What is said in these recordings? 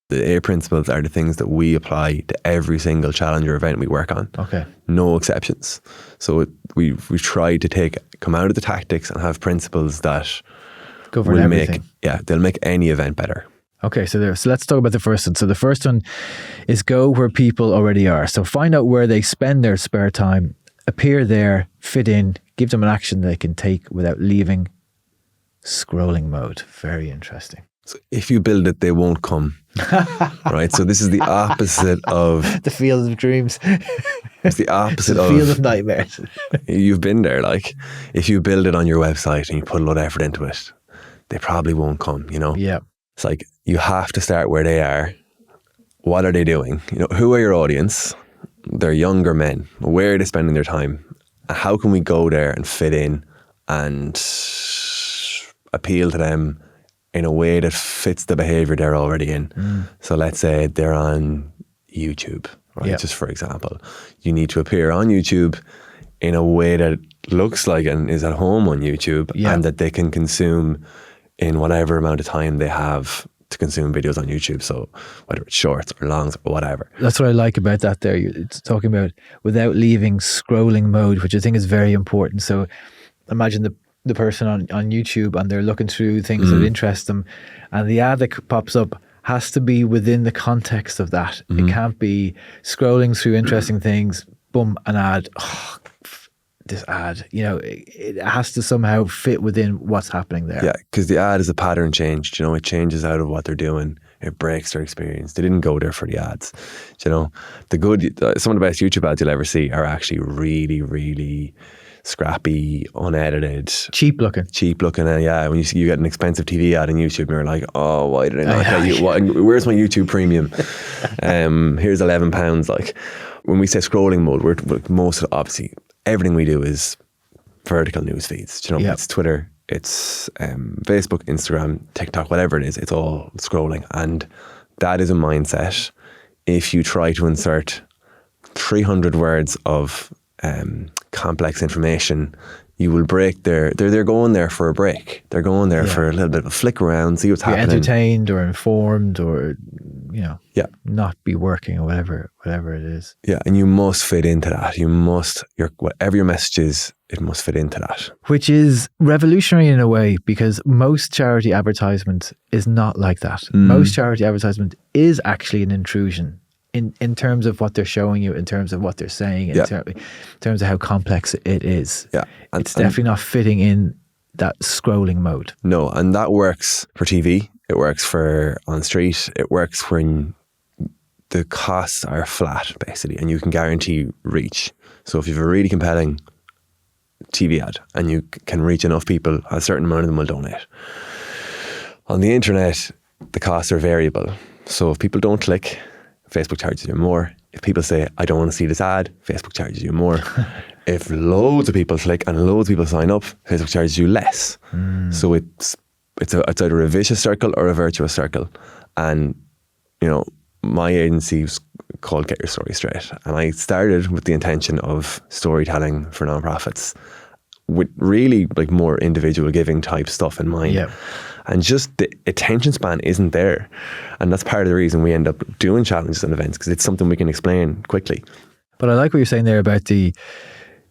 The 8 principles are the things that we apply to every single challenge or event we work on. Okay. No exceptions. So we've tried to come out of the tactics and have principles that govern will everything. they'll make any event better. Okay, so let's talk about the first one. So the first one is go where people already are. So find out where they spend their spare time, appear there, fit in, give them an action they can take without leaving scrolling mode. Very interesting. So if you build it, they won't come. Right? So this is the opposite of... the field of dreams. It's the opposite the of... field of nightmares. You've been there. Like, if you build it on your website and you put a lot of effort into it, they probably won't come, you know? Yeah. It's like, you have to start where they are. What are they doing? You know, who are your audience? They're younger men. Where are they spending their time? How can we go there and fit in and appeal to them in a way that fits the behavior they're already in? So let's say they're on YouTube, right? Yep. Just for example, you need to appear on YouTube in a way that looks like and is at home on YouTube, and that they can consume in whatever amount of time they have to consume videos on YouTube. So whether it's shorts or longs or whatever. That's what I like about that there. It's talking about without leaving scrolling mode, which I think is very important. So imagine the person on YouTube and they're looking through things that interest them, and the ad that pops up has to be within the context of that. It can't be scrolling through interesting things, boom, an ad. Oh, this ad, you know, it has to somehow fit within what's happening there. Yeah, because the ad is a pattern change. You know, it changes out of what they're doing. It breaks their experience. They didn't go there for the ads. You know, some of the best YouTube ads you'll ever see are actually really, really scrappy, unedited, cheap looking. And yeah, when you get an expensive TV ad on YouTube, and you're like, oh, why did I not get you? Where's my YouTube Premium? Here's £11. Like, when we say scrolling mode, we're most of obviously everything we do is vertical news feeds. You know, it's Twitter, it's Facebook, Instagram, TikTok, whatever it is. It's all scrolling, and that is a mindset. If you try to insert 300 words of complex information, you will break they're going there for a break. They're going there for a little bit of a flick around, see what's happening. Entertained or informed, or not be working, or whatever it is. Yeah, and you must fit into that. You must, whatever your message is, it must fit into that. Which is revolutionary in a way, because most charity advertisement is not like that. Most charity advertisement is actually an intrusion in terms of what they're showing you, in terms of what they're saying, in terms of how complex it is. Yeah. It's definitely not fitting in that scrolling mode. No, and that works for TV. It works for on street. It works when the costs are flat, basically, and you can guarantee reach. So if you have a really compelling TV ad and you can reach enough people, a certain amount of them will donate. On the internet, the costs are variable. So if people don't click, Facebook charges you more. If people say, I don't want to see this ad, Facebook charges you more. If loads of people click and loads of people sign up, Facebook charges you less. So it's either a vicious circle or a virtuous circle. And, you know, my agency was called Get Your Story Straight. And I started with the intention of storytelling for nonprofits, with really like more individual giving type stuff in mind. Yeah. And just the attention span isn't there. And that's part of the reason we end up doing challenges and events, because it's something we can explain quickly. But I like what you're saying there about the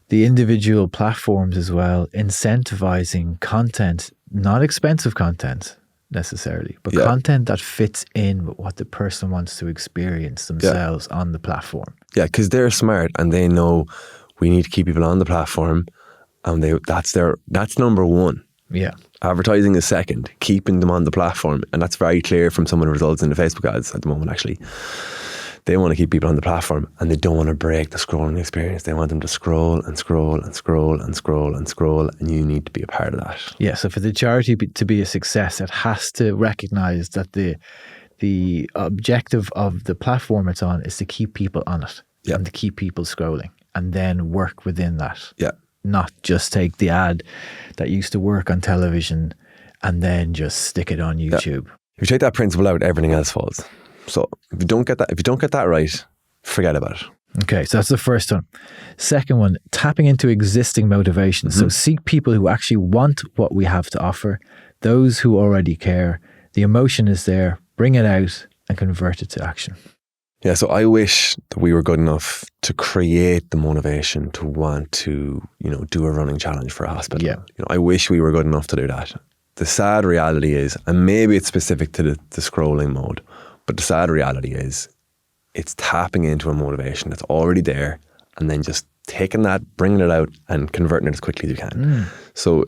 individual platforms as well, incentivizing content, not expensive content necessarily, but content that fits in with what the person wants to experience themselves on the platform. Yeah, because they're smart and they know we need to keep people on the platform, and that's number one. Yeah. Advertising is second, keeping them on the platform. And that's very clear from some of the results in the Facebook ads at the moment, actually. They want to keep people on the platform, and they don't want to break the scrolling experience. They want them to scroll and scroll and scroll and scroll and scroll, and you need to be a part of that. Yeah, so for the charity to be a success, it has to recognize that the objective of the platform it's on is to keep people on it and to keep people scrolling, and then work within that. Yeah. Not just take the ad that used to work on television and then just stick it on YouTube. Yeah. If you take that principle out, everything else falls. So if you don't get that right, forget about it. Okay, so that's the first one. Second one, tapping into existing motivations. So seek people who actually want what we have to offer, those who already care. The emotion is there, bring it out, and convert it to action. Yeah, so I wish that we were good enough to create the motivation to want to, do a running challenge for a hospital. Yeah. I wish we were good enough to do that. The sad reality is, and maybe it's specific to the scrolling mode, but the sad reality is it's tapping into a motivation that's already there and then just taking that, bringing it out and converting it as quickly as you can. So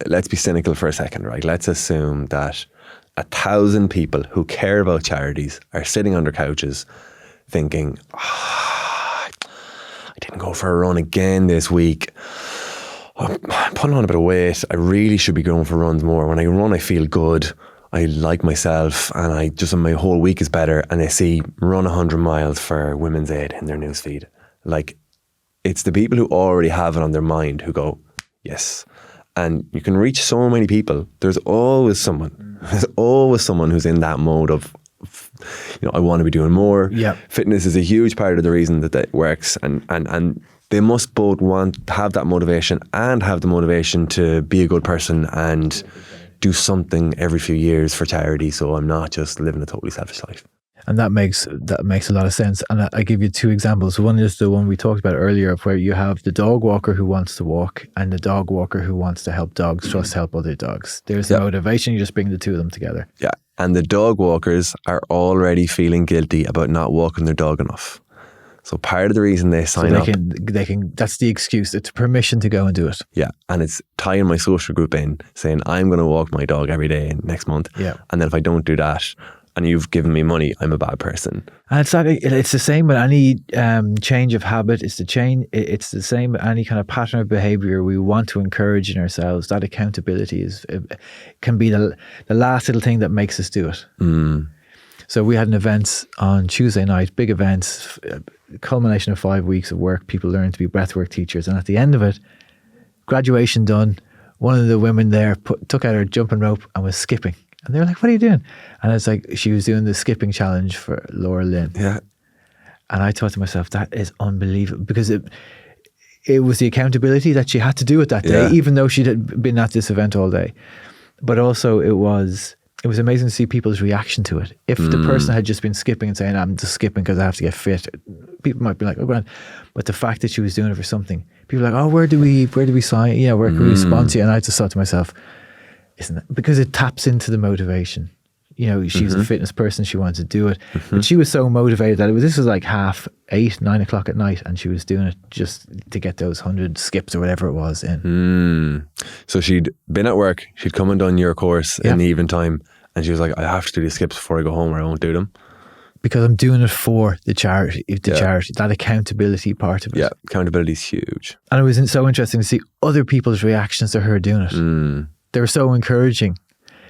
let's be cynical for a second, right? Let's assume that 1,000 people who care about charities are sitting on their couches thinking, I didn't go for a run again this week. I'm putting on a bit of weight. I really should be going for runs more. When I run, I feel good. I like myself and my whole week is better. And they see run 100 miles for Women's Aid in their newsfeed. Like, it's the people who already have it on their mind who go, yes. And you can reach so many people. There's always someone who's in that mode of, I want to be doing more. Yeah. Fitness is a huge part of the reason that it works. And they must both have that motivation and have the motivation to be a good person and do something every few years for charity. So I'm not just living a totally selfish life. And that makes a lot of sense. And I give you two examples. One is the one we talked about earlier, where you have the dog walker who wants to walk and the dog walker who wants to help dogs just help other dogs. There's the motivation. You just bring the two of them together. Yeah. And the dog walkers are already feeling guilty about not walking their dog enough. So part of the reason they sign up, they can. That's the excuse. It's permission to go and do it. Yeah, and it's tying my social group in, saying I'm going to walk my dog every day next month. Yeah, and then if I don't do that, and you've given me money, I'm a bad person. And it's the same with any change of habit. It's the same with any kind of pattern of behavior we want to encourage in ourselves. That accountability can be the last little thing that makes us do it. So we had an event on Tuesday night, big event, culmination of 5 weeks of work. People learned to be breathwork teachers. And at the end of it, graduation done, one of the women there took out her jumping rope and was skipping. And they were like, what are you doing? And it's like, she was doing the skipping challenge for Laura Lynn. Yeah. And I thought to myself, that is unbelievable, because it was the accountability that she had to do it that day, even though she had been at this event all day. But also it was amazing to see people's reaction to it. If the person had just been skipping and saying, I'm just skipping because I have to get fit, people might be like, oh, grand. But the fact that she was doing it for something, people were like, oh, where do we sign? Yeah, where can we sponsor you? And I just thought to myself, isn't it? Because it taps into the motivation. She's a fitness person. She wanted to do it. But she was so motivated that this was like 8:30, 9 o'clock at night, and she was doing it just to get those 100 skips or whatever it was in. So she'd been at work. She'd come and done your course in the evening time, and she was like, I have to do these skips before I go home or I won't do them. Because I'm doing it for the charity, that accountability part of it. Yeah, accountability is huge. And it was so interesting to see other people's reactions to her doing it. They were so encouraging,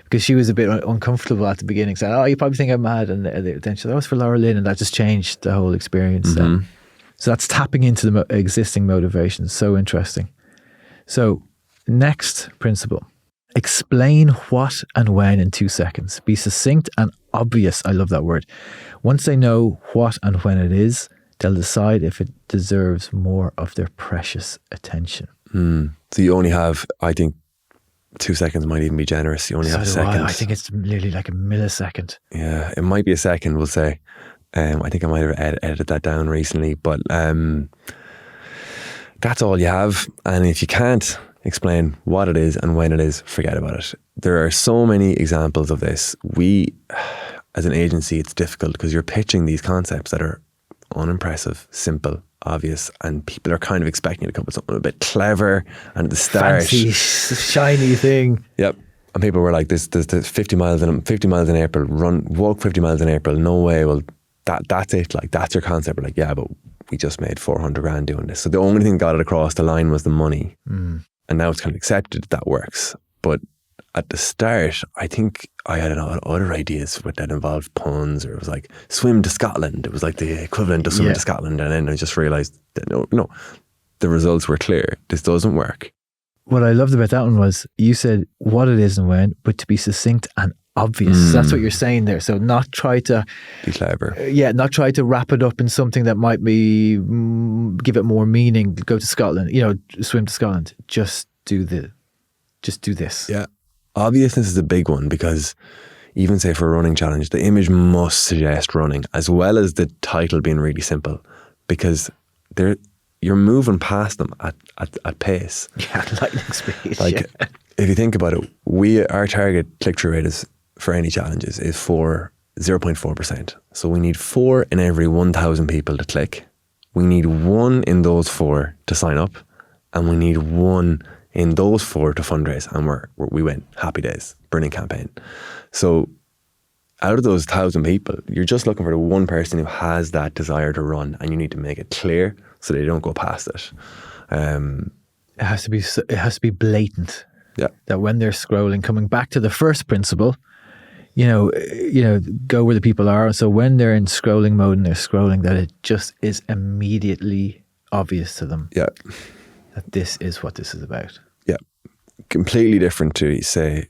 because she was a bit uncomfortable at the beginning, saying, oh, you probably think I'm mad. And then she said, that was for Laura Lynn, and that just changed the whole experience. So that's tapping into the existing motivations. So interesting. So next principle, explain what and when in 2 seconds. Be succinct and obvious. I love that word. Once they know what and when it is, they'll decide if it deserves more of their precious attention. So you only have, I think, 2 seconds might even be generous. You only have a second. I think it's literally like a millisecond. Yeah, it might be a second, we'll say. I think I might have edited that down recently, but that's all you have. And if you can't explain what it is and when it is, forget about it. There are so many examples of this. We, as an agency, it's difficult because you're pitching these concepts that are unimpressive, simple, obvious, and people are kind of expecting you to come with something a bit clever and at the start, fancy, shiny thing. Yep. And people were like, "There's 50 miles in April. Walk 50 miles in April. No way. Well, that's it. Like, that's your concept." We're like, yeah, but we just made 400 grand doing this. So the only thing that got it across the line was the money, and now it's kind of accepted that works. But at the start, I think I had other ideas that involved puns, or it was like swim to Scotland. It was like the equivalent of swim to Scotland. And then I just realised that no, the results were clear. This doesn't work. What I loved about that one was you said what it is and when, but to be succinct and obvious. That's what you're saying there. So not try to be clever. Not try to wrap it up in something that might be give it more meaning. Go to Scotland, swim to Scotland. Just do this. Yeah. Obviousness is a big one because, even say for a running challenge, the image must suggest running, as well as the title being really simple, because you're moving past them at pace. Yeah, lightning speed. Like, if you think about it, our target click-through rate is, for any challenges, is 0.4%. So we need 4 in every 1,000 people to click. We need 1 in those 4 to sign up, and we need 1 in those 4 to fundraise. And we win. Happy days. Brilliant campaign. So out of those 1,000 people, you're just looking for the one person who has that desire to run, and you need to make it clear so they don't go past it. It has to be blatant. Yeah. That when they're scrolling, coming back to the first principle, go where the people are. So when they're in scrolling mode and they're scrolling, that it just is immediately obvious to them. Yeah. That this is what this is about. Yeah. Completely different to, say,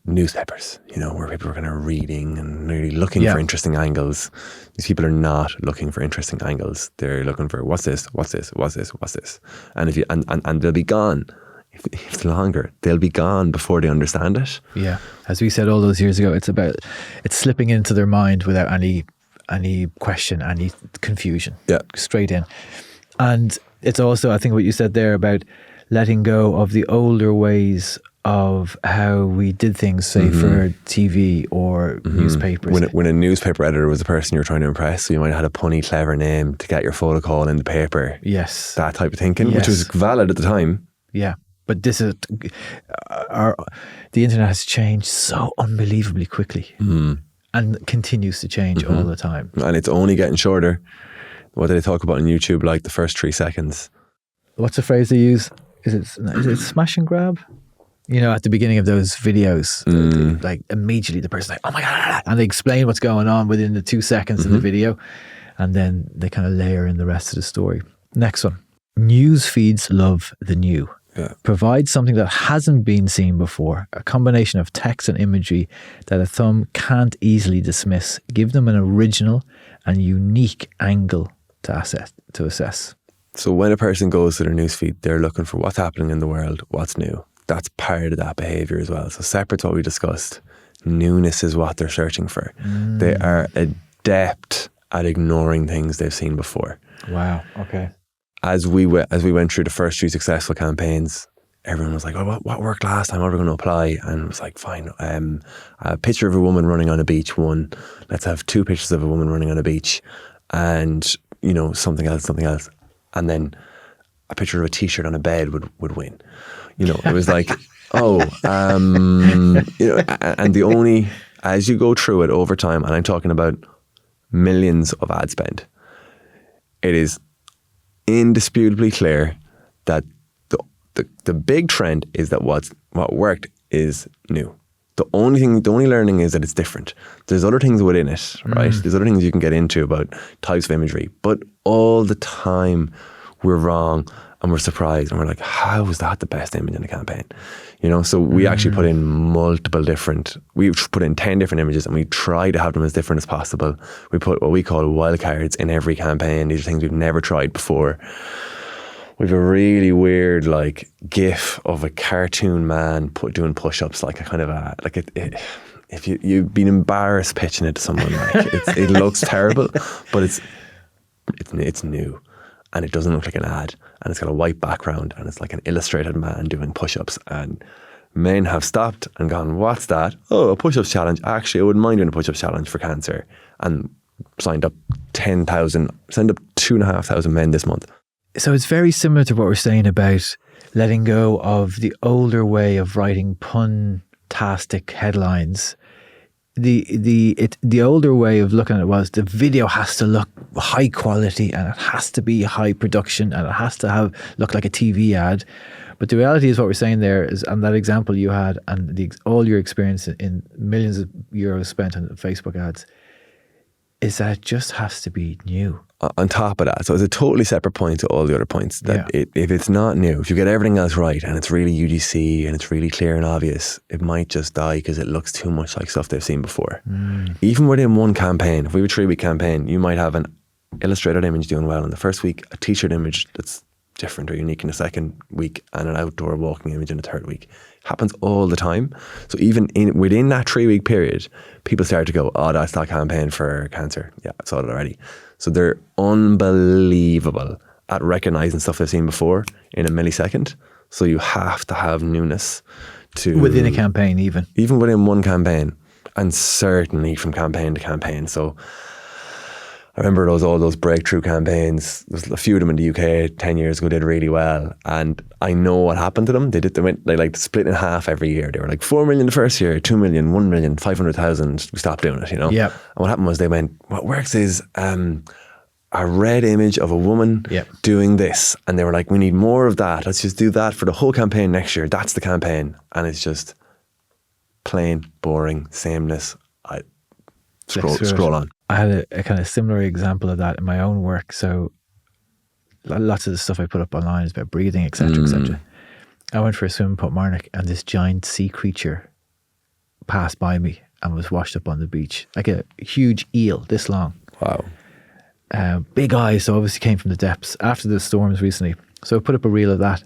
newspapers, where people are kind of reading and really looking for interesting angles. These people are not looking for interesting angles. They're looking for what's this, and if you and they'll be gone. If it's longer, they'll be gone before they understand it. Yeah, as we said all those years ago, it's slipping into their mind without any question, any confusion. Yeah, straight in. And it's also, I think, what you said there about letting go of the older ways of how we did things, say, for TV or newspapers. When a newspaper editor was the person you were trying to impress, so you might have had a punny, clever name to get your photo call in the paper. Yes. That type of thinking, which was valid at the time. Yeah. But this is, the internet has changed so unbelievably quickly and continues to change all the time. And it's only getting shorter. What do they talk about on YouTube, like the first 3 seconds? What's the phrase they use? Is it smash and grab? At the beginning of those videos, like immediately the person's like, oh my God, and they explain what's going on within the 2 seconds of the video, and then they kind of layer in the rest of the story. Next one. News feeds love the new. Yeah. Provide something that hasn't been seen before, a combination of text and imagery that a thumb can't easily dismiss. Give them an original and unique angle to assess. So when a person goes to their newsfeed, they're looking for what's happening in the world, what's new. That's part of that behaviour as well. So separate to what we discussed, newness is what they're searching for. They are adept at ignoring things they've seen before. Wow, okay. As we went through the first 3 successful campaigns, everyone was like, oh, what worked last time? What are we going to apply? And it was like, fine, a picture of a woman running on a beach, 1. Let's have 2 pictures of a woman running on a beach, and, something else. And then a picture of a t-shirt on a bed would win. It was like, and the only, as you go through it over time, and I'm talking about millions of ad spend, it is indisputably clear that the big trend is that what worked is new. The only learning is that it's different. There's other things within it, right? There's other things you can get into about types of imagery, but all the time we're wrong and we're surprised and we're like, how is that the best image in the campaign? So we actually put in we've put in 10 different images, and we try to have them as different as possible. We put what we call wildcards in every campaign. These are things we've never tried before. We've a really weird GIF of a cartoon man doing push-ups, like a kind of if you've been embarrassed pitching it to someone, it looks terrible, but it's new. And it doesn't look like an ad, and it's got a white background, and it's like an illustrated man doing push-ups, and men have stopped and gone, what's that? Oh, a push-ups challenge. Actually, I wouldn't mind doing a push-ups challenge for cancer, and signed up 2,500 men this month. So it's very similar to what we're saying about letting go of the older way of writing pun-tastic headlines. The older way of looking at it was the video has to look high quality, and it has to be high production, and it has to look like a TV ad. But the reality is, what we're saying there is, and that example you had, and all your experience in millions of euros spent on Facebook ads, is that it just has to be new. On top of that, so it's a totally separate point to all the other points, that if it's not new, if you get everything else right and it's really UGC and it's really clear and obvious, it might just die because it looks too much like stuff they've seen before. Even within one campaign, if we have a 3-week campaign, you might have an illustrated image doing well in the first week, a t-shirt image that's different or unique in the second week, and an outdoor walking image in the third week. Happens all the time. So even within that 3-week period, people start to go, oh, that's that campaign for cancer. Yeah, I saw it already. So they're unbelievable at recognizing stuff they've seen before in a millisecond. So you have to have newness to Within a campaign, even within one campaign, and certainly from campaign to campaign. So I remember all those breakthrough campaigns. There's a few of them in the UK 10 years ago did really well, and I know what happened to them. They like split in half every year. They were like 4 million the first year, 2 million, 1 million, 500,000. We stopped doing it, you know. Yeah. And what happened was they went, what works is a red image of a woman doing this, and they were like, we need more of that. Let's just do that for the whole campaign next year. That's the campaign, and it's just plain boring sameness. I scroll on. I had a kind of similar example of that in my own work. So lots of the stuff I put up online is about breathing, etc., etc. I went for a swim in Portmarnock, and this giant sea creature passed by me and was washed up on the beach, like a huge eel this long. Wow. Big eyes, so obviously came from the depths after the storms recently. So I put up a reel of that,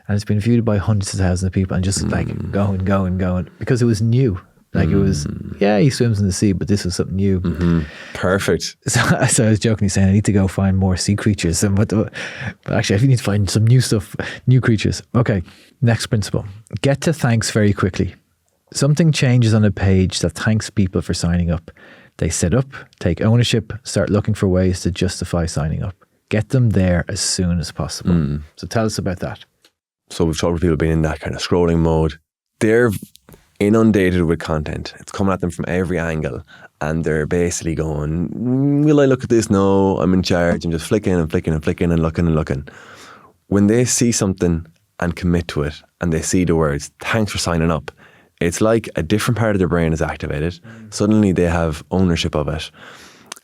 and it's been viewed by hundreds of thousands of people, and just like going, because it was new. Like it was, he swims in the sea, but this was something new. Perfect. So I was jokingly saying I need to go find more sea creatures. But actually, I need to find some new stuff, new creatures. Okay, next principle. Get to thanks very quickly. Something changes on a page that thanks people for signing up. They sit up, take ownership, start looking for ways to justify signing up. Get them there as soon as possible. So tell us about that. So we've talked about people being in that kind of scrolling mode. They're inundated with content. It's coming at them from every angle, and they're basically going, will I look at this? No, I'm in charge. I'm just flicking and flicking and flicking and looking and looking. When they see something and commit to it, and they see the words, thanks for signing up, it's like a different part of their brain is activated. Suddenly they have ownership of it.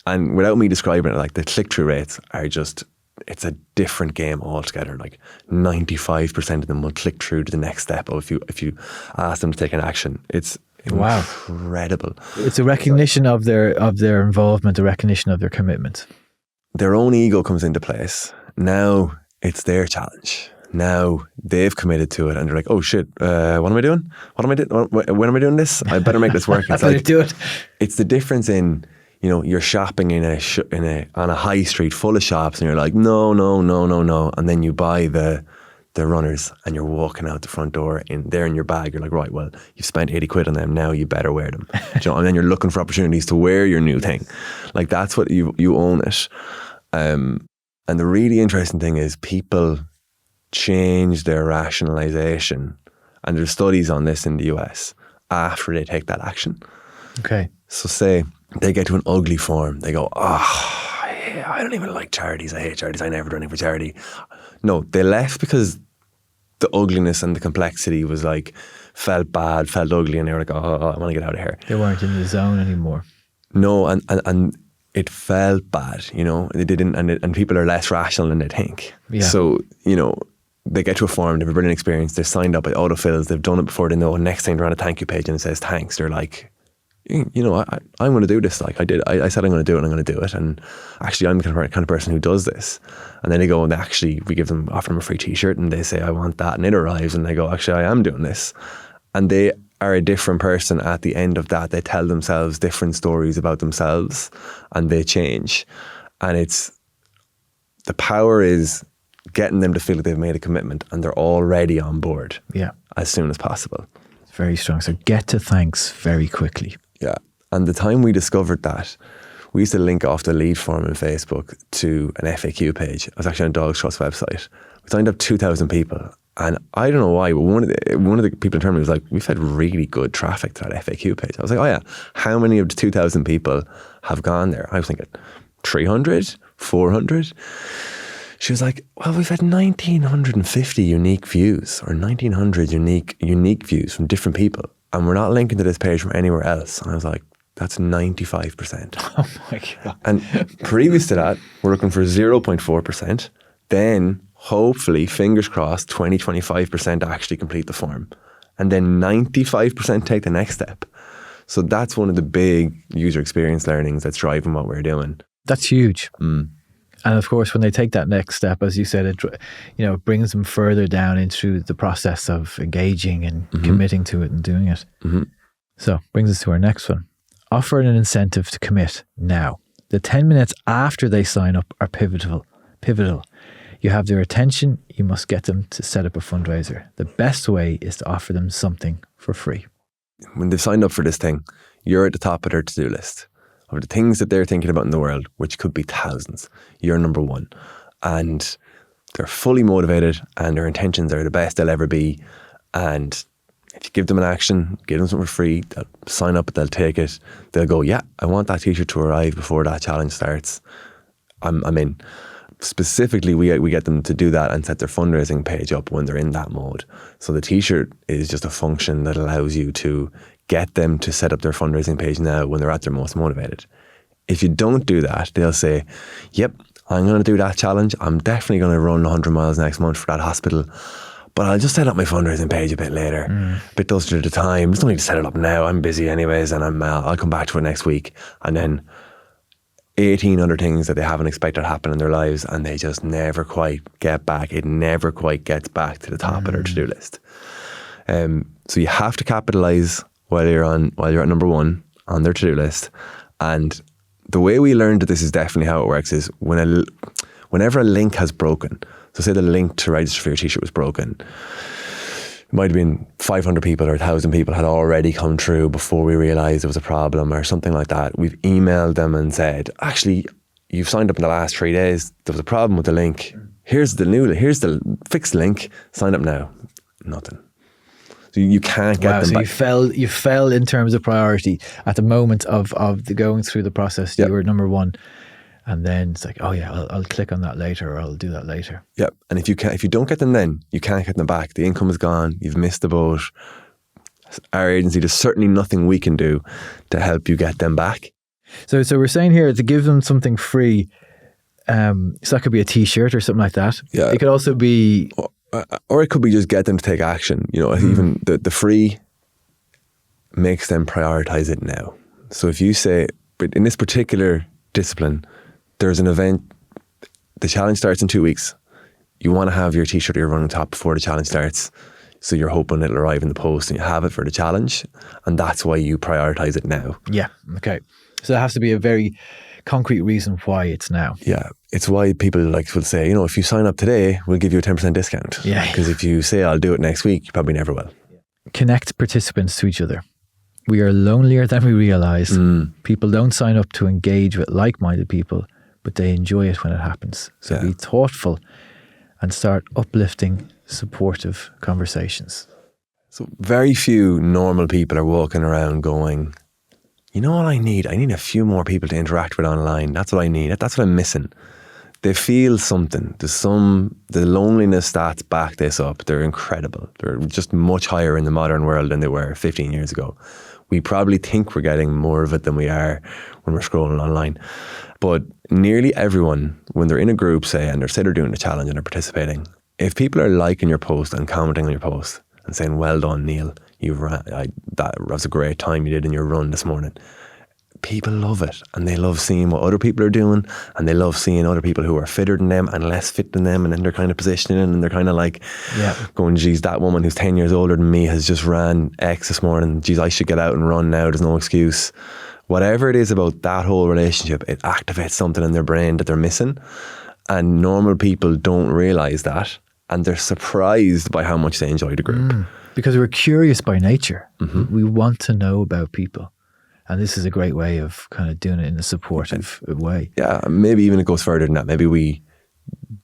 And without me describing it, like the click-through rates are just, it's a different game altogether. Like 95% of them will click through to the next step if you ask them to take an action. It's incredible. It's a recognition of their involvement, a recognition of their commitment. Their own ego comes into place. Now it's their challenge. Now they've committed to it, and they're like, oh shit, what am I doing? What am I doing? When am I doing this? I better make this work. It's I better do it. It's the difference in, you know, you're shopping on a high street full of shops, and you're like, no, and then you buy the runners, and you're walking out the front door in your bag. You're like, right, well, you've spent 80 quid on them, now you better wear them. You know, and then you're looking for opportunities to wear your new thing. Like that's what you own it. And the really interesting thing is people change their rationalization, and there's studies on this in the US after they take that action. Okay. So say they get to an ugly form, they go, I don't even like charities, I hate charities, I never do anything for charity. No, they left because the ugliness and the complexity was like, felt bad, felt ugly, and they were like, I want to get out of here. They weren't in the zone anymore. No, and it felt bad, you know. They didn't, and people are less rational than they think. Yeah. So, you know, they get to a form, they have a brilliant experience, they're signed up, it autofills, they've done it before, they know next thing they're on a thank you page and it says thanks. They're like, you know, I'm going to do this. Like I said I'm going to do it, and I'm going to do it. And actually I'm the kind of person who does this. And then they go, and actually we offer them a free t-shirt, and they say, I want that. And it arrives, and they go, actually I am doing this. And they are a different person at the end of that. They tell themselves different stories about themselves, and they change. And the power is getting them to feel like they've made a commitment and they're already on board as soon as possible. It's very strong. So get to thanks very quickly. Yeah. And the time we discovered that, we used to link off the lead form in Facebook to an FAQ page. It was actually on Dogs Trust website. We signed up 2,000 people. And I don't know why, but one of the people in terms was like, we've had really good traffic to that FAQ page. I was like, oh yeah, how many of the 2,000 people have gone there? I was thinking 300, 400. She was like, well, we've had 1,950 unique views, or 1,900 unique views from different people, and we're not linking to this page from anywhere else. And I was like, that's 95%. Oh my God. And previous to that, we're looking for 0.4%. Then hopefully, fingers crossed, 25% actually complete the form. And then 95% take the next step. So that's one of the big user experience learnings that's driving what we're doing. That's huge. And of course, when they take that next step, as you said, it brings them further down into the process of engaging and committing to it and doing it. So brings us to our next one. Offer an incentive to commit now. The 10 minutes after they sign up are pivotal. You have their attention. You must get them to set up a fundraiser. The best way is to offer them something for free. When they've signed up for this thing, you're at the top of their to-do list of the things that they're thinking about in the world, which could be thousands. You're number one. And they're fully motivated and their intentions are the best they'll ever be. And if you give them an action, give them something for free, they'll sign up, they'll take it. They'll go, yeah, I want that t-shirt to arrive before that challenge starts. I'm in. Specifically, we get them to do that and set their fundraising page up when they're in that mode. So the t-shirt is just a function that allows you to get them to set up their fundraising page now when they're at their most motivated. If you don't do that, they'll say, yep, I'm going to do that challenge. I'm definitely going to run 100 miles next month for that hospital, but I'll just set up my fundraising page a bit later, a bit closer to the time. Just don't need to set it up now. I'm busy anyways, and I'll come back to it next week. And then 18 other things that they haven't expected to happen in their lives, and they just never quite get back. It never quite gets back to the top of their to-do list. So you have to capitalize while you're at number one on their to-do list. And the way we learned that this is definitely how it works is whenever a link has broken, so say the link to register for your t-shirt was broken, it might have been 500 people or 1,000 people had already come through before we realised there was a problem or something like that. We've emailed them and said, actually, you've signed up in the last 3 days. There was a problem with the link. Here's the fixed link. Sign up now. Nothing. So you can't get them back. So you fell in terms of priority at the moment of the going through the process. You were number one. And then it's like, oh yeah, I'll click on that later, or I'll do that later. Yep. And if you don't get them then, you can't get them back. The income is gone. You've missed the boat. Our agency, there's certainly nothing we can do to help you get them back. So we're saying here to give them something free. So that could be a t-shirt or something like that. Yeah. It could also be, or it could be just get them to take action. Even the free makes them prioritize it now. So if you say, but in this particular discipline, there's an event, the challenge starts in 2 weeks. You want to have your t-shirt or your running top before the challenge starts. So you're hoping it'll arrive in the post and you have it for the challenge. And that's why you prioritize it now. Yeah. Okay. So there has to be a very concrete reason why it's now. Yeah. It's why people will say, if you sign up today, we'll give you a 10% discount. Yeah. Because if you say I'll do it next week, you probably never will. Connect participants to each other. We are lonelier than we realize. People don't sign up to engage with like-minded people, but they enjoy it when it happens. So be thoughtful and start uplifting, supportive conversations. So very few normal people are walking around going, you know what I need? I need a few more people to interact with online. That's what I need. That's what I'm missing. They feel something. The loneliness stats back this up. They're incredible. They're just much higher in the modern world than they were 15 years ago. We probably think we're getting more of it than we are when we're scrolling online. But nearly everyone, when they're in a group, say they're doing a challenge and they're participating, if people are liking your post and commenting on your post and saying, well done, Neil, that was a great time you did in your run this morning, people love it. And they love seeing what other people are doing, and they love seeing other people who are fitter than them and less fit than them, and then they're kind of positioning and they're kind of like going, geez, that woman who's 10 years older than me has just ran X this morning. Geez, I should get out and run now. There's no excuse. Whatever it is about that whole relationship, it activates something in their brain that they're missing. And normal people don't realise that. And they're surprised by how much they enjoy the group. Because we're curious by nature. We want to know about people. And this is a great way of kind of doing it in a supportive way. Yeah, maybe even it goes further than that. Maybe we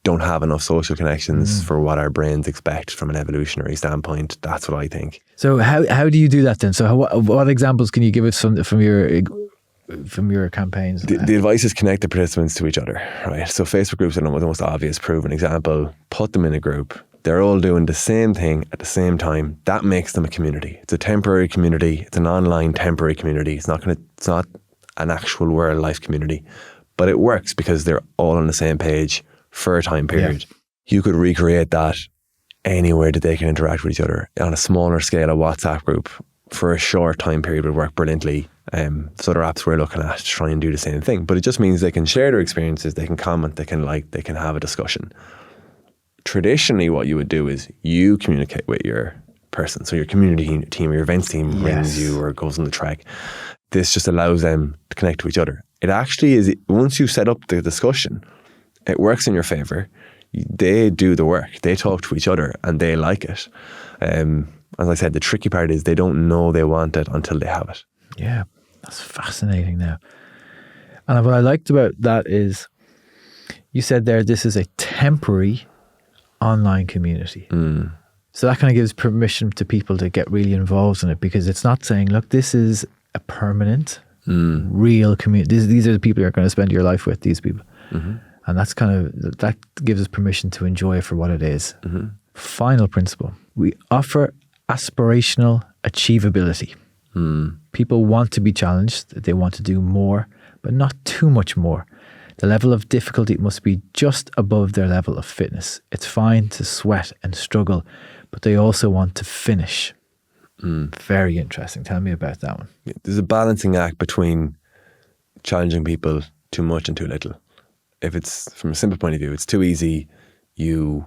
don't have enough social connections for what our brains expect from an evolutionary standpoint. That's what I think. So how do you do that then? So what examples can you give us from your campaigns? The advice is connect the participants to each other, right? So Facebook groups are the most obvious proven example. Put them in a group. They're all doing the same thing at the same time. That makes them a community. It's a temporary community. It's an online temporary community. It's not an actual world life community, but it works because they're all on the same page for a time period. Yeah. You could recreate that anywhere that they can interact with each other. On a smaller scale, a WhatsApp group for a short time period would work brilliantly. There's other apps we're looking at to try and do the same thing. But it just means they can share their experiences, they can comment, they can like, they can have a discussion. Traditionally, what you would do is you communicate with your person. So your community team or your events team rings you or goes on the track. This just allows them to connect to each other. It actually is, once you set up the discussion, it works in your favor. They do the work. They talk to each other and they like it. As I said, the tricky part is they don't know they want it until they have it. Yeah, that's fascinating now. And what I liked about that is you said there, this is a temporary online community. So that kind of gives permission to people to get really involved in it, because it's not saying, look, this is a permanent, real community. These are the people you're going to spend your life with, these people. And that's kind of, that gives us permission to enjoy it for what it is. Final principle. We offer aspirational achievability. People want to be challenged. They want to do more, but not too much more. The level of difficulty must be just above their level of fitness. It's fine to sweat and struggle, but they also want to finish. Very interesting. Tell me about that one. There's a balancing act between challenging people too much and too little. If it's from a simple point of view, it's too easy, you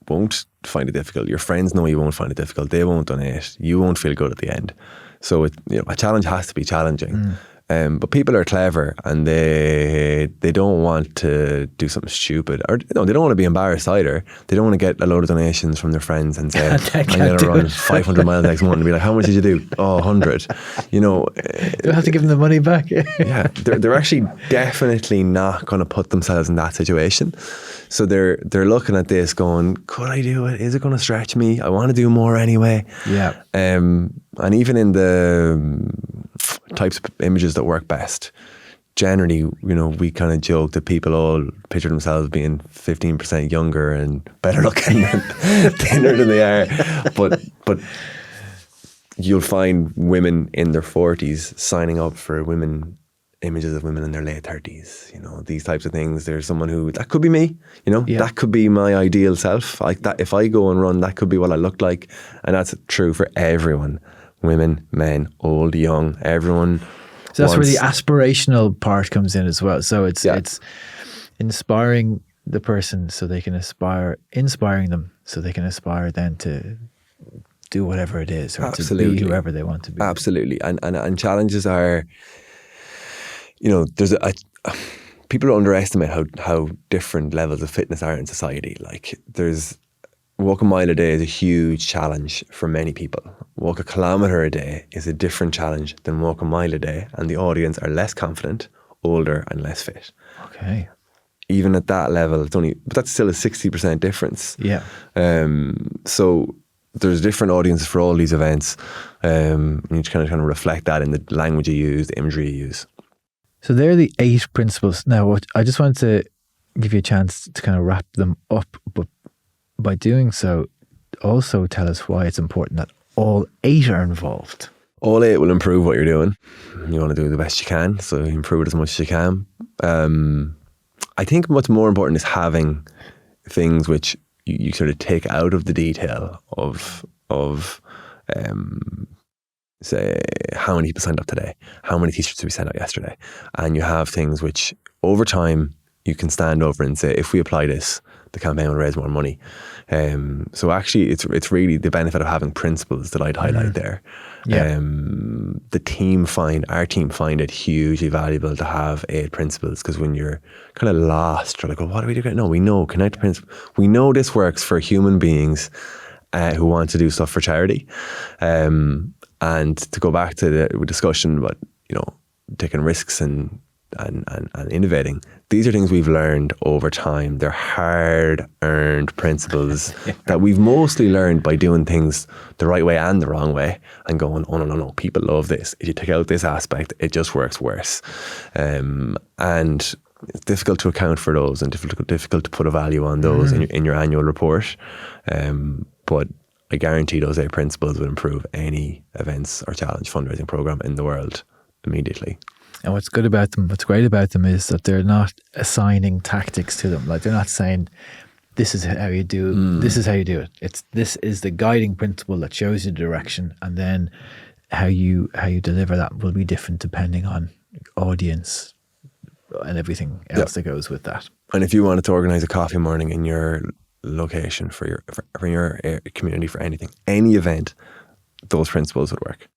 won't find it difficult. Your friends know you won't find it difficult. They won't donate. You won't feel good at the end. So a challenge has to be challenging. But people are clever and they don't want to do something stupid, or they don't want to be embarrassed either. They don't want to get a load of donations from their friends and say, I'm going to run 500 miles next month, and be like, how much did you do? Oh, 100. You'll have to give them the money back. Yeah, they're actually definitely not going to put themselves in that situation. So they're looking at this going, could I do it? Is it going to stretch me? I want to do more anyway. Yeah. And even in the types of images that work best, generally, we kind of joke that people all picture themselves being 15% younger and better looking and thinner than they are. But you'll find women in their 40s signing up for images of women in their late 30s, these types of things. There's someone who, that could be me, that could be my ideal self. Like that, if I go and run, that could be what I look like. And that's true for everyone. Women, men, old, young, everyone. So that's where the aspirational part comes in as well. So it's inspiring the person so they can inspiring them so they can aspire then to do whatever it is, or to be whoever they want to be. Absolutely. And challenges are, there's people underestimate how different levels of fitness are in society. Like walk a mile a day is a huge challenge for many people. Walk a kilometre a day is a different challenge than walk a mile a day, and the audience are less confident, older and less fit. Okay. Even at that level, but that's still a 60% difference. Yeah. So there's different audiences for all these events. You need to kind of reflect that in the language you use, the imagery you use. So they're the 8 principles. Now, I just wanted to give you a chance to kind of wrap them up, but by doing so, also tell us why it's important that all 8 are involved. All 8 will improve what you're doing. You want to do the best you can, so improve it as much as you can. I think what's more important is having things which you sort of take out of the detail of say, how many people signed up today? How many t-shirts did we send out yesterday? And you have things which over time you can stand over and say, if we apply this, the campaign will raise more money. So actually it's really the benefit of having principles that I'd highlight there. Yeah. Our team find it hugely valuable to have 8 principles, because when you're kind of lost, you're like, well, what do we do? No, we know, connect principles. We know this works for human beings who want to do stuff for charity. And to go back to the discussion about, taking risks and innovating, these are things we've learned over time. They're hard-earned principles that we've mostly learned by doing things the right way and the wrong way, and going, oh, no, people love this. If you take out this aspect, it just works worse. And it's difficult to account for those, and difficult to put a value on those in your annual report. But I guarantee those 8 principles will improve any events or challenge fundraising program in the world immediately. And what's great about them is that they're not assigning tactics to them. Like, they're not saying, this is how you do this is how you do it. This is the guiding principle that shows you the direction, and then how you deliver that will be different depending on audience and everything else that goes with that. And if you wanted to organize a coffee morning in your location for your community, for anything, any event, those principles would work.